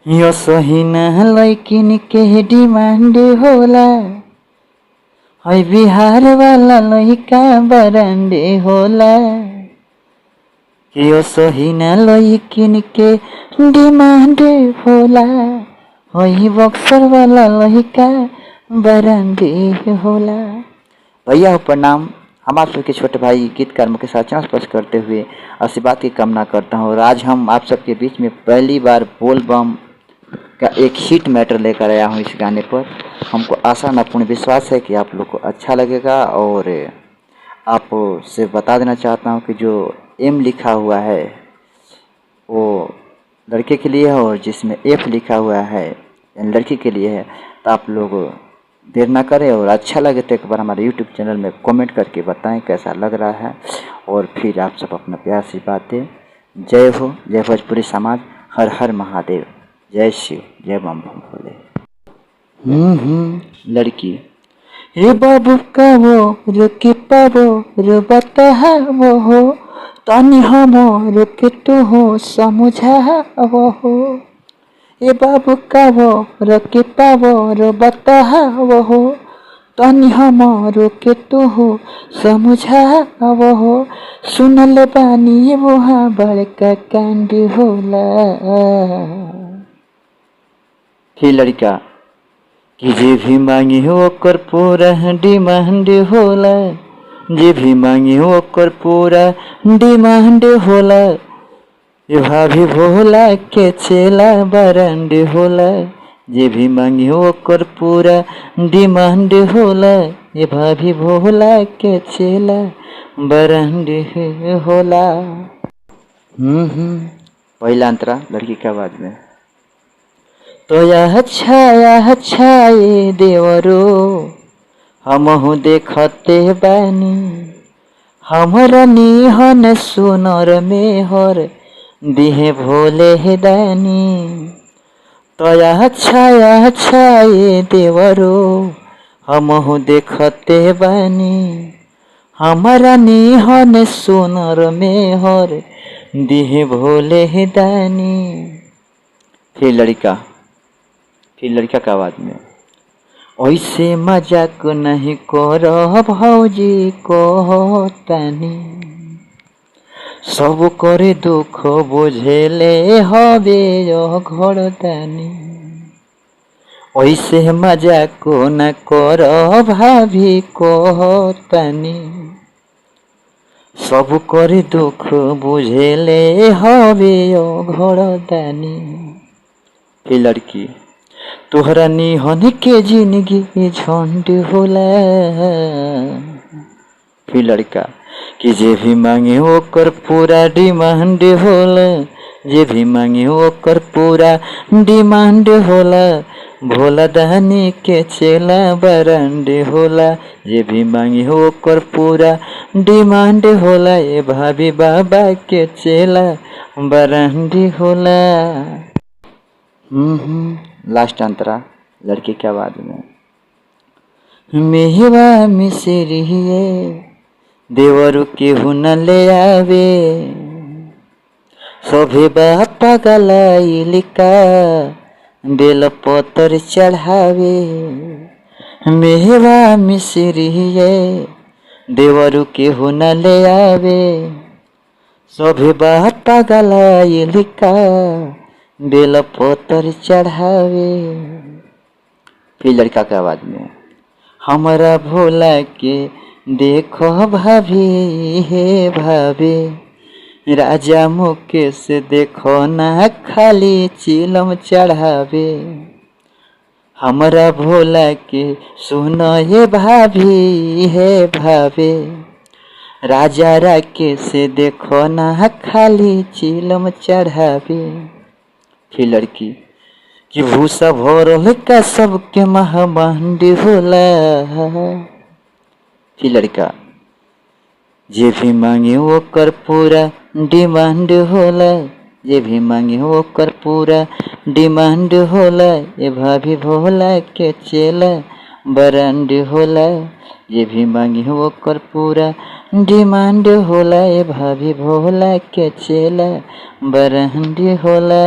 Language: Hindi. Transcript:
यो सहीना लैकिन के डिमांड होला, है बिहार वाला लइका बरांडे होला। यो सहीना लैकिन के डिमांड होला, है बक्सर वाला लइका बरांडे होला। भैया प्रणाम। हम आप सबके छोटे भाई गीतकार मुकेश चरण स्पर्श करते हुए आशीर्वाद की कामना करता हूँ। और आज हम आप सबके बीच में पहली बार बोल बम का एक हिट मैटर लेकर आया हूँ। इस गाने पर हमको आशा न पूर्ण विश्वास है कि आप लोग को अच्छा लगेगा। और आप से बता देना चाहता हूँ कि जो एम लिखा हुआ है वो लड़के के लिए है, और जिसमें एफ लिखा हुआ है लड़की के लिए है। तो आप लोग देर ना करें, और अच्छा लगे तो एक बार हमारे यूट्यूब चैनल में कमेंट करके बताएं कैसा लग रहा है। और फिर आप सब अपना प्यार से बात दें। जय हो, जय भोजपुरी समाज, हर हर महादेव, जय शिव, जय बम बम भोले। लड़की हे बाबू का वो रुके पाबो रो बता वो हो, तानी हम रुके तो हो समझा वो हो। ए बाबू का वो रुके पाबो रो बता वो हो, तानी हम रुके तो हो समझा वो हो। सुनल बानी वहाँ बड़का कांड होला। हे लड़का कि जे भी मांगी हो ओकर पूरा डिमांड होला, जे भी मांगी हो ओकर पूरा डिमांड होला। ये भाभी भोला के चेला बरांड होला, जे भी मांगी हो ओकर पूरा डिमांड होला। ये भाभी भोला के चेला बरांड होला। पहला अंतरा लड़की की आवाज में। तो यह अच्छा ये देवरो हमहु देखते बानी, हमरा निहन सुनर में हर दिहे भोले हे दानी। तो यह अच्छा ये देवरो हमहु देखते बानी, हमरा निहन सुनर में हर दिहे भोले हे दानी। फिर लड़का का आवाज में। ऐसे मजाक नहीं करो भौजी को तानी, सब करे दुख बुझेले हवे घर तानी। ऐसे मजाक न करो भाभी को तानी, सब करे दुख बुझेले हवे घर तानी। फिर लड़की तोहरा निहन के जिंदगी झंड होला। फिर लड़का कि जे भी मांगे ओकर पूरा डिमांड होला, जे भी मांगे ओकर पूरा डिमांड होला। भोला दानी के चेला बरांड होला, जे भी मांगे ओकर पूरा डिमांड होला। ये भाभी बाबा के चेला बरांड होला। लास्ट अंतरा लड़की की आवाज में। मेहवा मिसरिए देवरु केहू न ले आवे, सभे बापा गलाई लिका बेल पतर चढ़ावे। मेहवा मिसरिए देवरु केहू न ले आवे, सभे बापा गलाई लिका बेल पतर चढ़ावे। फिर लड़का की आवाज में। हमारा भोला के देखो भाभी हे भाभी, राजा मुकेश देखो ना खाली चिलम चढ़ावे। हमारा भोला के सुनो ये भाभी हे भाभी, राजा राकेश देखो ना खाली चिलम चढ़ावे। फिर लड़की कि भूसा भरल का सबके महाबांड होला। फिर लड़का जे भी मांगे ओकर पूरा डिमांड होला, जे भी मांगे ओकर पूरा डिमांड होला। ये भाभी भोला के चेला बरांड होला, जे भी मांगे ओकर पूरा डिमांड होला। ये भाभी भोला के चेला बरांड होला।